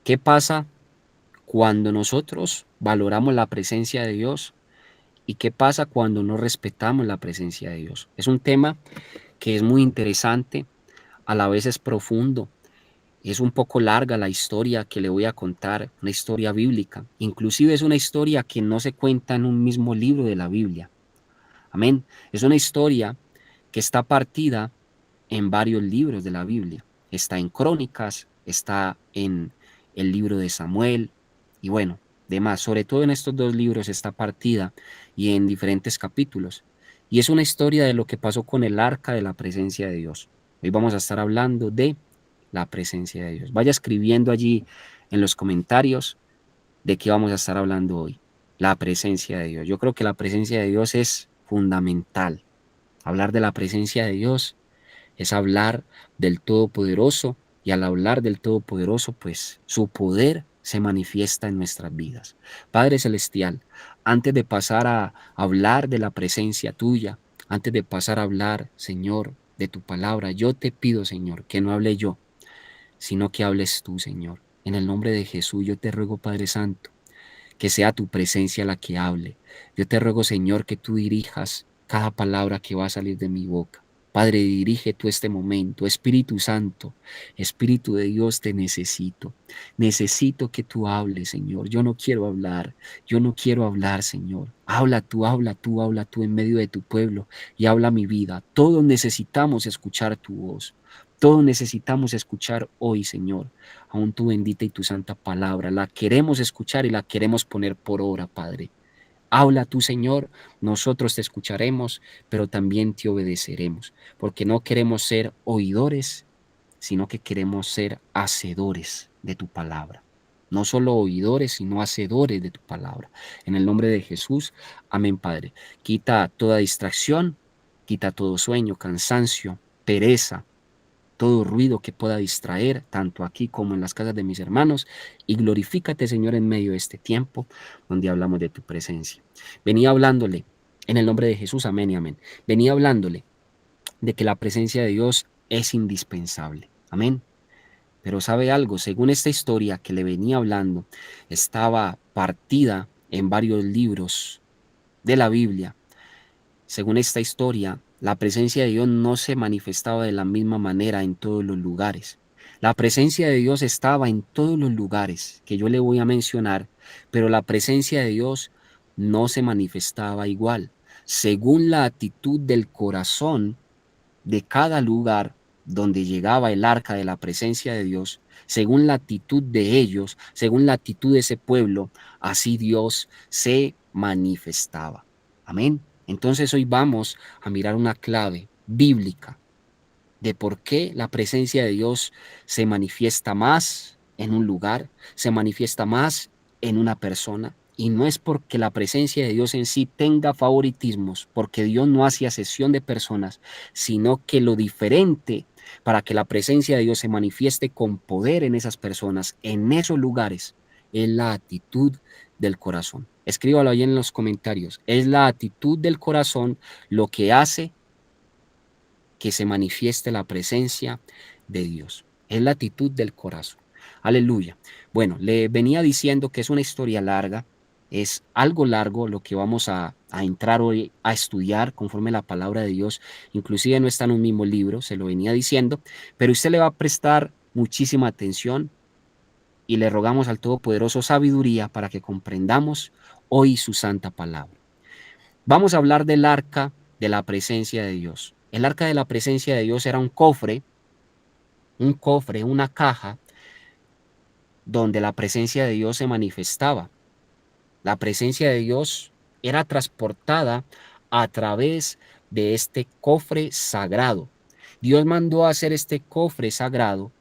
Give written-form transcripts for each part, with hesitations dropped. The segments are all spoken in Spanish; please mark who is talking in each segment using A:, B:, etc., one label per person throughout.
A: ¿Qué pasa cuando nosotros valoramos la presencia de Dios? ¿Y qué pasa cuando no respetamos la presencia de Dios? Es un tema que es muy interesante, a la vez es profundo. Es un poco larga la historia que le voy a contar, una historia bíblica. Inclusive es una historia que no se cuenta en un mismo libro de la Biblia. Amén. Es una historia que está partida en varios libros de la Biblia. Está en Crónicas, está en el libro de Samuel y bueno, demás. Sobre todo en estos dos libros está partida y en diferentes capítulos. Y es una historia de lo que pasó con el arca de la presencia de Dios. Hoy vamos a estar hablando de la presencia de Dios. Vaya escribiendo allí en los comentarios de qué vamos a estar hablando hoy. La presencia de Dios. Yo creo que la presencia de Dios es fundamental. Hablar de la presencia de Dios es hablar del Todopoderoso y al hablar del Todopoderoso, pues su poder se manifiesta en nuestras vidas. Padre Celestial, antes de pasar a hablar de la presencia tuya, antes de pasar a hablar, Señor, de tu palabra, yo te pido, Señor, que no hable yo, sino que hables tú, Señor. En el nombre de Jesús, yo te ruego, Padre Santo, que sea tu presencia la que hable. Yo te ruego, Señor, que tú dirijas cada palabra que va a salir de mi boca. Padre, dirige tú este momento. Espíritu Santo, Espíritu de Dios, te necesito. Necesito que tú hables, Señor. Yo no quiero hablar. Yo no quiero hablar, Señor. Habla tú, habla tú, habla tú en medio de tu pueblo y habla mi vida. Todos necesitamos escuchar tu voz. Todos necesitamos escuchar hoy, Señor, aún tu bendita y tu santa palabra. La queremos escuchar y la queremos poner por obra, Padre. Habla tú, Señor, nosotros te escucharemos, pero también te obedeceremos, porque no queremos ser oidores, sino que queremos ser hacedores de tu palabra. No solo oidores, sino hacedores de tu palabra. En el nombre de Jesús, amén, Padre. Quita toda distracción, quita todo sueño, cansancio, pereza, todo ruido que pueda distraer, tanto aquí como en las casas de mis hermanos, y glorifícate, Señor, en medio de este tiempo donde hablamos de tu presencia. Venía hablándole en el nombre de Jesús, amén y amén. Venía hablándole de que la presencia de Dios es indispensable, amén. Pero sabe algo, según esta historia que le venía hablando, estaba partida en varios libros de la Biblia. Según esta historia, la presencia de Dios no se manifestaba de la misma manera en todos los lugares. La presencia de Dios estaba en todos los lugares que yo le voy a mencionar, pero la presencia de Dios no se manifestaba igual. Según la actitud del corazón de cada lugar donde llegaba el arca de la presencia de Dios, según la actitud de ellos, según la actitud de ese pueblo, así Dios se manifestaba. Amén. Entonces hoy vamos a mirar una clave bíblica de por qué la presencia de Dios se manifiesta más en un lugar, se manifiesta más en una persona. Y no es porque la presencia de Dios en sí tenga favoritismos, porque Dios no hace acepción de personas, sino que lo diferente para que la presencia de Dios se manifieste con poder en esas personas, en esos lugares, es la actitud del corazón. Escríbalo ahí en los comentarios. Es la actitud del corazón lo que hace que se manifieste la presencia de Dios. Es la actitud del corazón. Aleluya. Bueno, le venía diciendo que es una historia larga, es algo largo lo que vamos a entrar hoy a estudiar conforme la palabra de Dios. Inclusive no está en un mismo libro, se lo venía diciendo, pero usted le va a prestar muchísima atención y le rogamos al Todopoderoso sabiduría para que comprendamos hoy su santa palabra. Vamos a hablar del arca de la presencia de Dios. El arca de la presencia de Dios era un cofre, una caja donde la presencia de Dios se manifestaba. La presencia de Dios era transportada a través de este cofre sagrado. Dios mandó a hacer este cofre sagrado,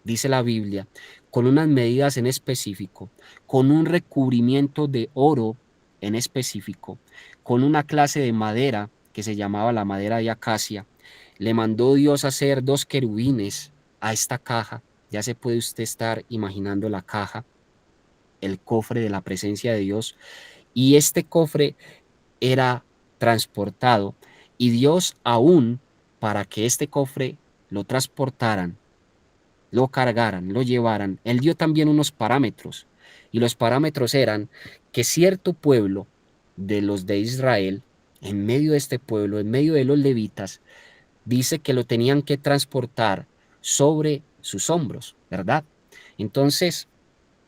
A: dice la Biblia, con unas medidas en específico, con un recubrimiento de oro en específico, con una clase de madera que se llamaba la madera de acacia. Le mandó Dios a hacer dos querubines a esta caja. Ya se puede usted estar imaginando la caja, el cofre de la presencia de Dios. Y este cofre era transportado y Dios aún para que este cofre lo transportaran lo cargaran, lo llevaran. Él dio también unos parámetros, y los parámetros eran que cierto pueblo de los de Israel, en medio de este pueblo, en medio de los levitas, dice que lo tenían que transportar sobre sus hombros, ¿verdad? Entonces,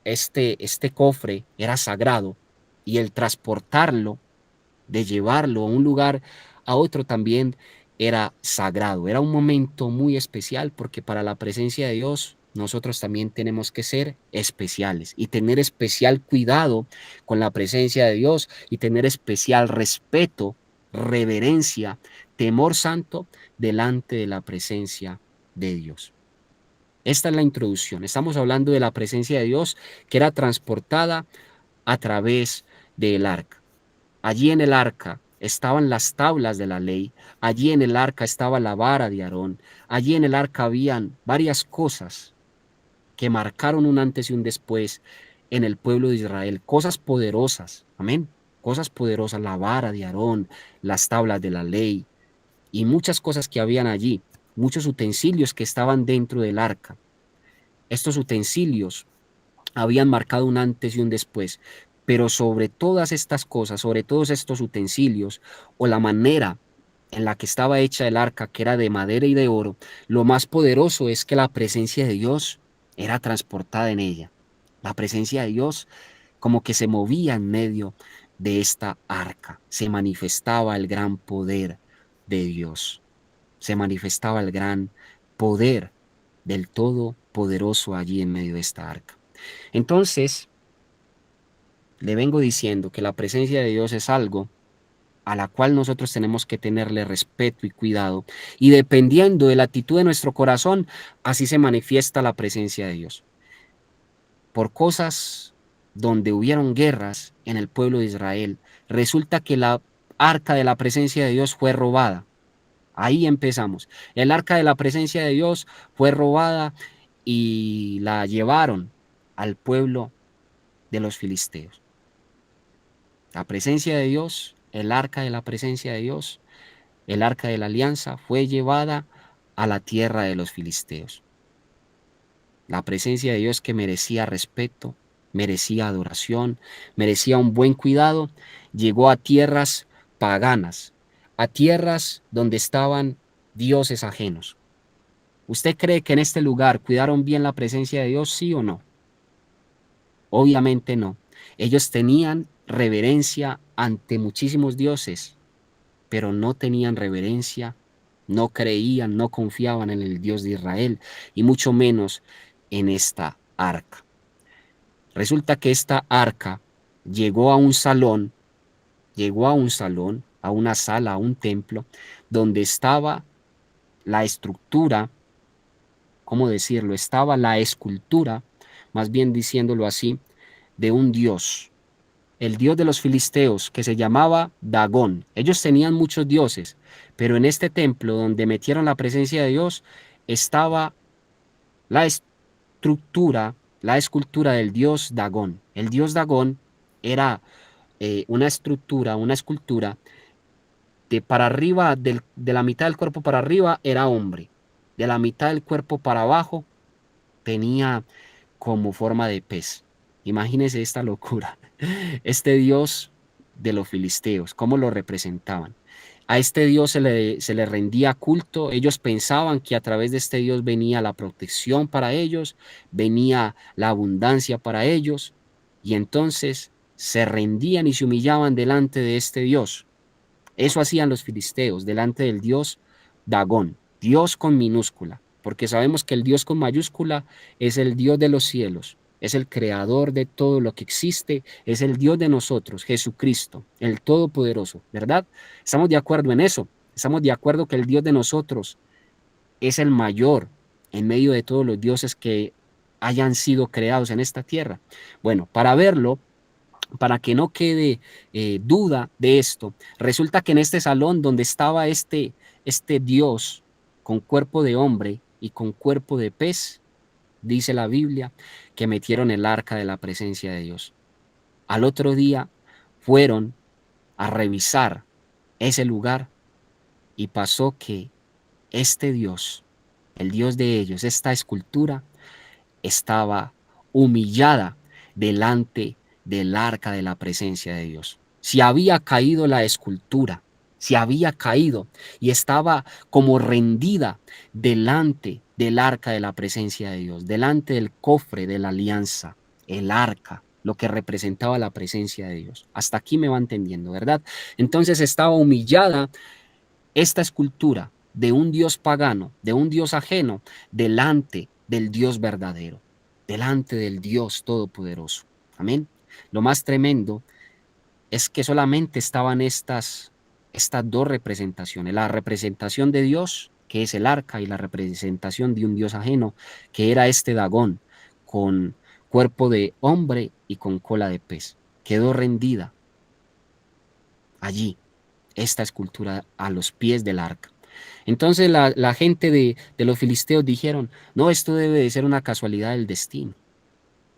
A: este cofre era sagrado, y el transportarlo, de llevarlo a un lugar a otro, también era sagrado. Era un momento muy especial, porque para la presencia de Dios nosotros también tenemos que ser especiales y tener especial cuidado con la presencia de Dios, y tener especial respeto, reverencia, temor santo delante de la presencia de Dios. Esta es la introducción. Estamos hablando de la presencia de Dios que era transportada a través del arca. Allí en el arca estaban las tablas de la ley, allí en el arca estaba la vara de Aarón, allí en el arca habían varias cosas que marcaron un antes y un después en el pueblo de Israel, cosas poderosas, amén, cosas poderosas, la vara de Aarón, las tablas de la ley y muchas cosas que habían allí, muchos utensilios que estaban dentro del arca. Estos utensilios habían marcado un antes y un después, pero sobre todas estas cosas, sobre todos estos utensilios, o la manera en la que estaba hecha el arca, que era de madera y de oro, lo más poderoso es que la presencia de Dios era transportada en ella. La presencia de Dios como que se movía en medio de esta arca, se manifestaba el gran poder de Dios, se manifestaba el gran poder del Todopoderoso allí en medio de esta arca. Entonces, le vengo diciendo que la presencia de Dios es algo a la cual nosotros tenemos que tenerle respeto y cuidado, y dependiendo de la actitud de nuestro corazón, así se manifiesta la presencia de Dios. Por cosas donde hubieron guerras en el pueblo de Israel, resulta que la arca de la presencia de Dios fue robada. Ahí empezamos. El arca de la presencia de Dios fue robada y la llevaron al pueblo de los filisteos. La presencia de Dios, el arca de la presencia de Dios, el arca de la alianza fue llevada a la tierra de los filisteos. La presencia de Dios, que merecía respeto, merecía adoración, merecía un buen cuidado, llegó a tierras paganas, a tierras donde estaban dioses ajenos. ¿Usted cree que en este lugar cuidaron bien la presencia de Dios, sí o no? Obviamente no. Ellos tenían reverencia ante muchísimos dioses, pero no tenían reverencia, no creían, no confiaban en el Dios de Israel, y mucho menos en esta arca. Resulta que esta arca llegó a un salón, llegó a un salón, a una sala, a un templo, donde estaba la estructura, ¿cómo decirlo? Estaba la escultura, más bien diciéndolo así, de un dios, el dios de los filisteos, que se llamaba Dagón. Ellos tenían muchos dioses, pero en este templo donde metieron la presencia de Dios estaba la estructura, la escultura del dios Dagón. El dios Dagón era una estructura, una escultura de para arriba, de la mitad del cuerpo para arriba era hombre, de la mitad del cuerpo para abajo tenía como forma de pez. Imagínense esta locura. Este dios de los filisteos, ¿cómo lo representaban? A este dios se le rendía culto. Ellos pensaban que a través de este dios venía la protección para ellos, venía la abundancia para ellos, y entonces se rendían y se humillaban delante de este dios. Eso hacían los filisteos delante del dios Dagón, Dios con minúscula, porque sabemos que el Dios con mayúscula es el Dios de los cielos, es el creador de todo lo que existe, es el Dios de nosotros, Jesucristo, el Todopoderoso, ¿verdad? Estamos de acuerdo en eso, estamos de acuerdo que el Dios de nosotros es el mayor en medio de todos los dioses que hayan sido creados en esta tierra. Bueno, para verlo, para que no quede duda de esto, resulta que en este salón donde estaba este Dios con cuerpo de hombre y con cuerpo de pez, dice la Biblia, que metieron el arca de la presencia de Dios. Al otro día fueron a revisar ese lugar, y pasó que este Dios, el Dios de ellos, esta escultura, estaba humillada delante del arca de la presencia de Dios. Si había caído la escultura, si había caído y estaba como rendida delante del arca de la presencia de Dios, delante del cofre de la alianza, el arca, lo que representaba la presencia de Dios. Hasta aquí me va entendiendo, ¿verdad? Entonces estaba humillada esta escultura de un Dios pagano, de un Dios ajeno, delante del Dios verdadero, delante del Dios todopoderoso. Amén. Lo más tremendo es que solamente estaban estas dos representaciones, la representación de Dios, que es el arca, y la representación de un Dios ajeno, que era este Dagón, con cuerpo de hombre y con cola de pez. Quedó rendida allí esta escultura a los pies del arca. Entonces la gente de los filisteos dijeron, no, esto debe de ser una casualidad del destino.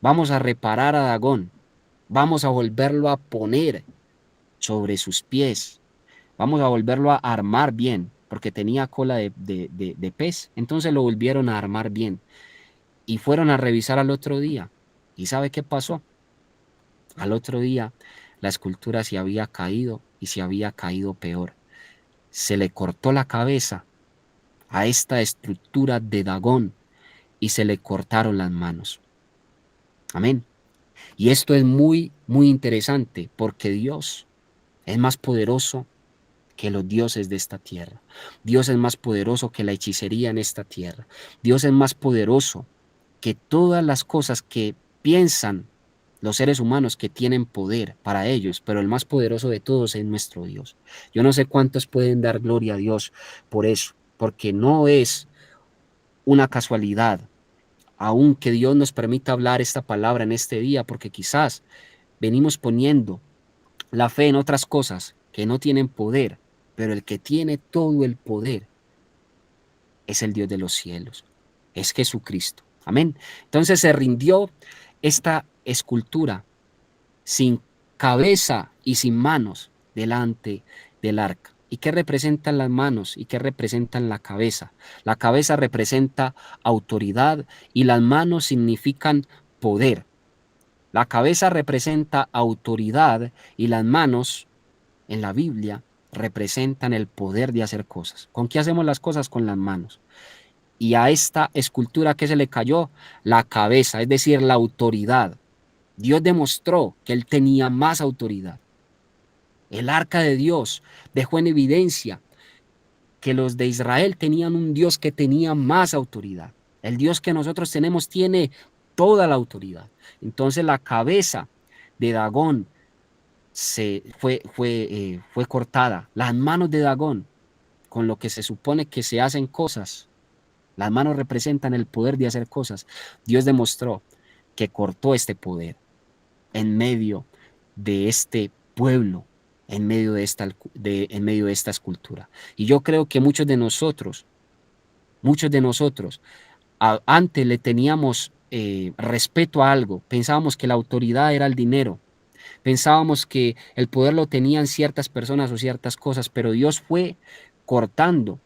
A: Vamos a reparar a Dagón, vamos a volverlo a poner sobre sus pies, vamos a volverlo a armar bien, porque tenía cola de pez. Entonces lo volvieron a armar bien y fueron a revisar al otro día. ¿Y sabe qué pasó? Al otro día la escultura se había caído y se había caído peor. Se le cortó la cabeza a esta estructura de Dagón y se le cortaron las manos. Amén. Y esto es muy, muy interesante porque Dios es más poderoso que los dioses de esta tierra. Dios es más poderoso que la hechicería en esta tierra. Dios es más poderoso que todas las cosas que piensan los seres humanos que tienen poder para ellos, pero el más poderoso de todos es nuestro Dios. Yo no sé cuántos pueden dar gloria a Dios por eso, porque no es una casualidad, aunque Dios nos permita hablar esta palabra en este día, porque quizás venimos poniendo la fe en otras cosas que no tienen poder, pero el que tiene todo el poder es el Dios de los cielos, es Jesucristo. Amén. Entonces se rindió esta escultura sin cabeza y sin manos delante del arca. ¿Y qué representan las manos y qué representan la cabeza? La cabeza representa autoridad y las manos significan poder. La cabeza representa autoridad y las manos en la Biblia representan el poder de hacer cosas. ¿Con qué hacemos las cosas? Con las manos. Y a esta escultura que se le cayó, la cabeza, es decir, la autoridad. Dios demostró que él tenía más autoridad. El arca de Dios dejó en evidencia que los de Israel tenían un Dios que tenía más autoridad. El Dios que nosotros tenemos tiene toda la autoridad. Entonces la cabeza de Dagón fue cortada. Las manos de Dagón, con lo que se supone que se hacen cosas, las manos representan el poder de hacer cosas. Dios demostró que cortó este poder en medio de este pueblo, en medio de esta escultura. Y yo creo que muchos de nosotros, antes le teníamos respeto a algo, pensábamos que la autoridad era el dinero, pensábamos que el poder lo tenían ciertas personas o ciertas cosas, pero Dios fue cortando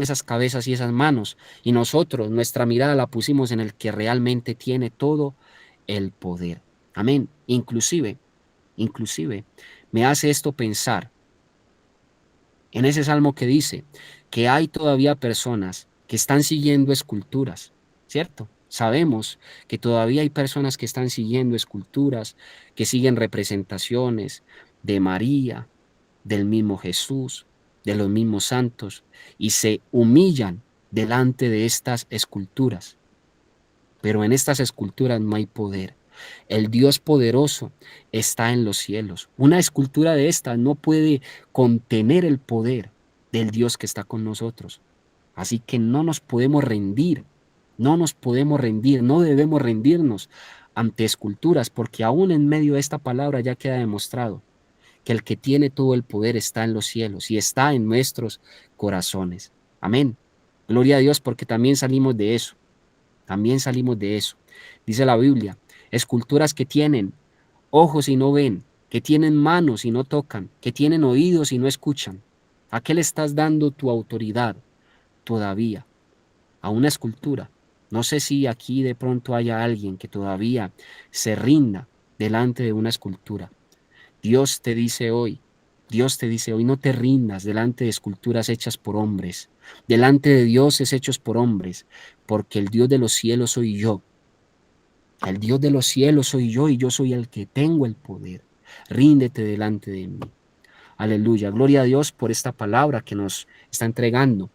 A: esas cabezas y esas manos, y nosotros nuestra mirada la pusimos en el que realmente tiene todo el poder. Amén. Inclusive, me hace esto pensar en ese salmo que dice que hay todavía personas que están siguiendo esculturas, ¿cierto? Sabemos que todavía hay personas que están siguiendo esculturas, que siguen representaciones de María, del mismo Jesús, de los mismos santos, y se humillan delante de estas esculturas. Pero en estas esculturas no hay poder. El Dios poderoso está en los cielos. Una escultura de esta no puede contener el poder del Dios que está con nosotros. Así que no nos podemos rendir, no debemos rendirnos ante esculturas, porque aún en medio de esta palabra ya queda demostrado que el que tiene todo el poder está en los cielos y está en nuestros corazones. Amén. Gloria a Dios, porque también salimos de eso. También salimos de eso. Dice la Biblia, esculturas que tienen ojos y no ven, que tienen manos y no tocan, que tienen oídos y no escuchan. ¿A qué le estás dando tu autoridad todavía? A una escultura. No sé si aquí de pronto haya alguien que todavía se rinda delante de una escultura. Dios te dice hoy, Dios te dice hoy, no te rindas delante de esculturas hechas por hombres, delante de dioses hechos por hombres, porque el Dios de los cielos soy yo. El Dios de los cielos soy yo y yo soy el que tengo el poder. Ríndete delante de mí. Aleluya. Gloria a Dios por esta palabra que nos está entregando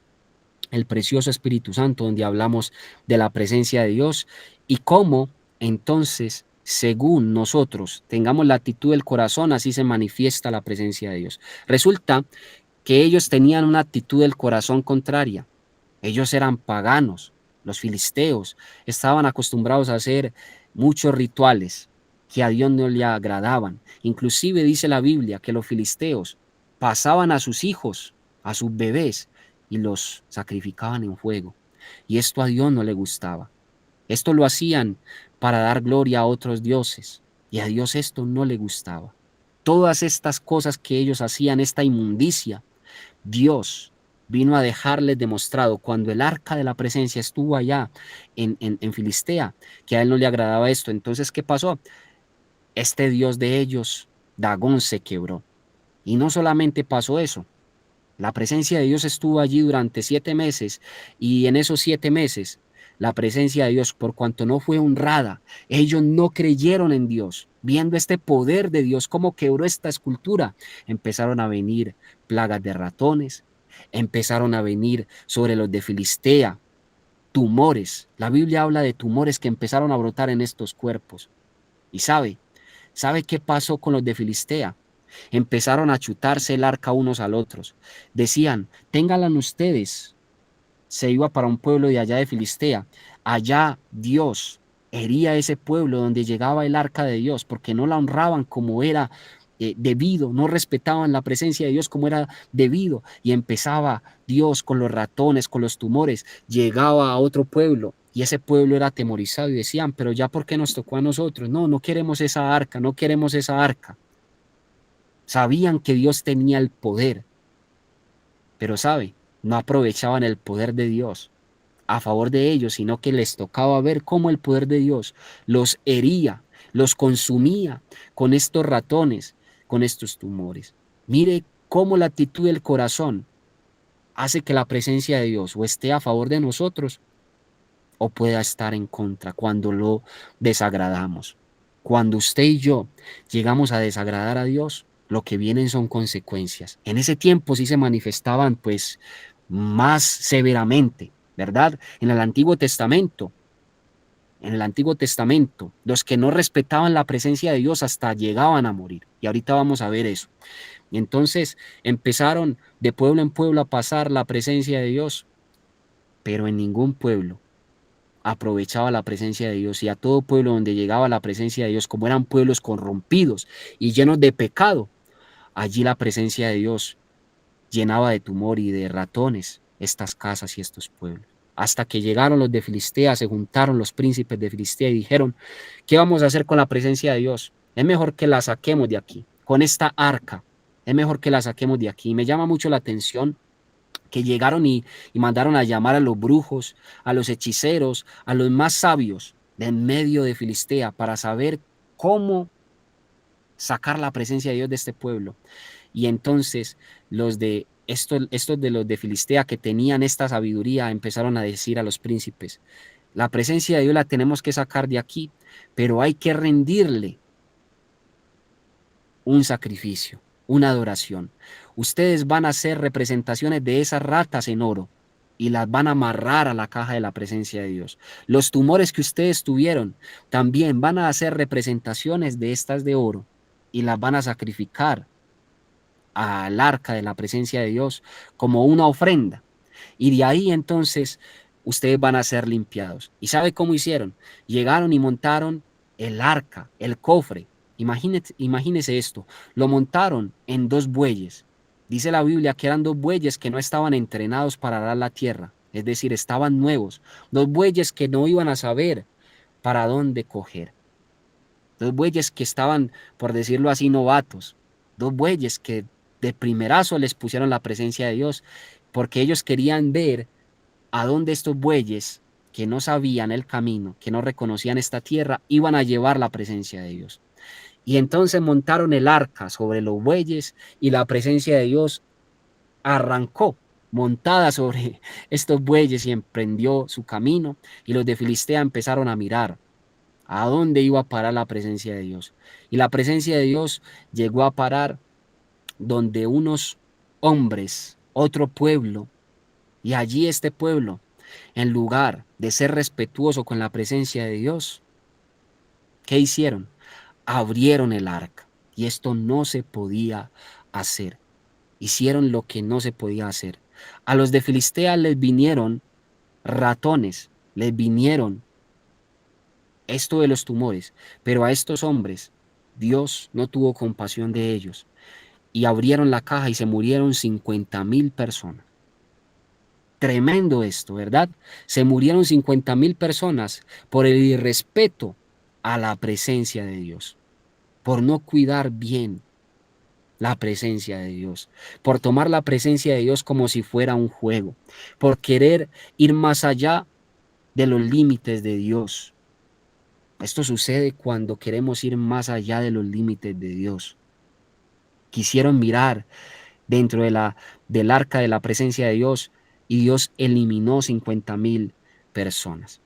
A: el precioso Espíritu Santo, donde hablamos de la presencia de Dios y cómo entonces, según nosotros tengamos la actitud del corazón, así se manifiesta la presencia de Dios. Resulta que ellos tenían una actitud del corazón contraria. Ellos eran paganos, los filisteos estaban acostumbrados a hacer muchos rituales que a Dios no le agradaban. Inclusive dice la Biblia que los filisteos pasaban a sus hijos, a sus bebés, y los sacrificaban en fuego. Y esto a Dios no le gustaba. Esto lo hacían para dar gloria a otros dioses, y a Dios esto no le gustaba. Todas estas cosas que ellos hacían, esta inmundicia, Dios vino a dejarles demostrado cuando el arca de la presencia estuvo allá en Filistea, que a él no le agradaba esto. Entonces, ¿qué pasó? Este Dios de ellos, Dagón, se quebró. Y no solamente pasó eso, la presencia de Dios estuvo allí durante 7 meses y en esos 7 meses la presencia de Dios, por cuanto no fue honrada, ellos no creyeron en Dios. Viendo este poder de Dios, cómo quebró esta escultura, empezaron a venir plagas de ratones, empezaron a venir sobre los de Filistea, tumores. La Biblia habla de tumores que empezaron a brotar en estos cuerpos. Y ¿sabe qué pasó con los de Filistea? Empezaron a chutarse el arca unos al otros. Decían, ténganla ustedes. Se iba para un pueblo de allá de Filistea. Allá Dios hería ese pueblo donde llegaba el arca de Dios, porque no la honraban como era debido, no respetaban la presencia de Dios como era debido. Y empezaba Dios con los ratones, con los tumores, llegaba a otro pueblo. Y ese pueblo era atemorizado y decían, pero ya ¿por qué nos tocó a nosotros? No, no queremos esa arca, no queremos esa arca. Sabían que Dios tenía el poder, pero no aprovechaban el poder de Dios a favor de ellos, sino que les tocaba ver cómo el poder de Dios los hería, los consumía con estos ratones, con estos tumores. Mire cómo la actitud del corazón hace que la presencia de Dios o esté a favor de nosotros o pueda estar en contra cuando lo desagradamos. Cuando usted y yo llegamos a desagradar a Dios, lo que vienen son consecuencias. En ese tiempo sí se manifestaban pues más severamente, ¿verdad? En el Antiguo Testamento, los que no respetaban la presencia de Dios hasta llegaban a morir. Y ahorita vamos a ver eso. Y entonces empezaron de pueblo en pueblo a pasar la presencia de Dios, pero en ningún pueblo aprovechaba la presencia de Dios, y a todo pueblo donde llegaba la presencia de Dios, como eran pueblos corrompidos y llenos de pecado, allí la presencia de Dios llenaba de tumor y de ratones estas casas y estos pueblos. Hasta que llegaron los de Filistea, se juntaron los príncipes de Filistea y dijeron, ¿qué vamos a hacer con la presencia de Dios? Es mejor que la saquemos de aquí, con esta arca, es mejor que la saquemos de aquí. Y me llama mucho la atención que llegaron y mandaron a llamar a los brujos, a los hechiceros, a los más sabios de en medio de Filistea para saber cómo sacar la presencia de Dios de este pueblo. Y entonces estos de los de Filistea que tenían esta sabiduría empezaron a decir a los príncipes, la presencia de Dios la tenemos que sacar de aquí, pero hay que rendirle un sacrificio, una adoración. Ustedes van a hacer representaciones de esas ratas en oro y las van a amarrar a la caja de la presencia de Dios. Los tumores que ustedes tuvieron también van a hacer representaciones de estas de oro y las van a sacrificar al arca de la presencia de Dios como una ofrenda. Y de ahí entonces ustedes van a ser limpiados. ¿Y sabe cómo hicieron? Llegaron y montaron el arca, el cofre. Imagínese esto, lo montaron en 2 bueyes. Dice la Biblia que eran 2 bueyes que no estaban entrenados para arar la tierra, es decir, estaban nuevos. 2 bueyes que no iban a saber para dónde coger. 2 bueyes que estaban, por decirlo así, novatos. 2 bueyes que de primerazo les pusieron la presencia de Dios, porque ellos querían ver a dónde estos bueyes que no sabían el camino, que no reconocían esta tierra, iban a llevar la presencia de Dios. Y entonces montaron el arca sobre los bueyes y la presencia de Dios arrancó montada sobre estos bueyes y emprendió su camino. Y los de Filistea empezaron a mirar a dónde iba a parar la presencia de Dios. Y la presencia de Dios llegó a parar donde unos hombres, otro pueblo, y allí este pueblo, en lugar de ser respetuoso con la presencia de Dios, ¿qué hicieron? Abrieron el arca y esto no se podía hacer. Hicieron lo que no se podía hacer. A los de Filistea les vinieron ratones, les vinieron esto de los tumores, pero a estos hombres Dios no tuvo compasión de ellos y abrieron la caja y se murieron 50.000 personas. Tremendo esto, ¿verdad? Se murieron 50.000 personas por el irrespeto a la presencia de Dios, por no cuidar bien la presencia de Dios, por tomar la presencia de Dios como si fuera un juego, por querer ir más allá de los límites de Dios. Esto sucede cuando queremos ir más allá de los límites de Dios. Quisieron mirar dentro del arca de la presencia de Dios y Dios eliminó 50.000 personas.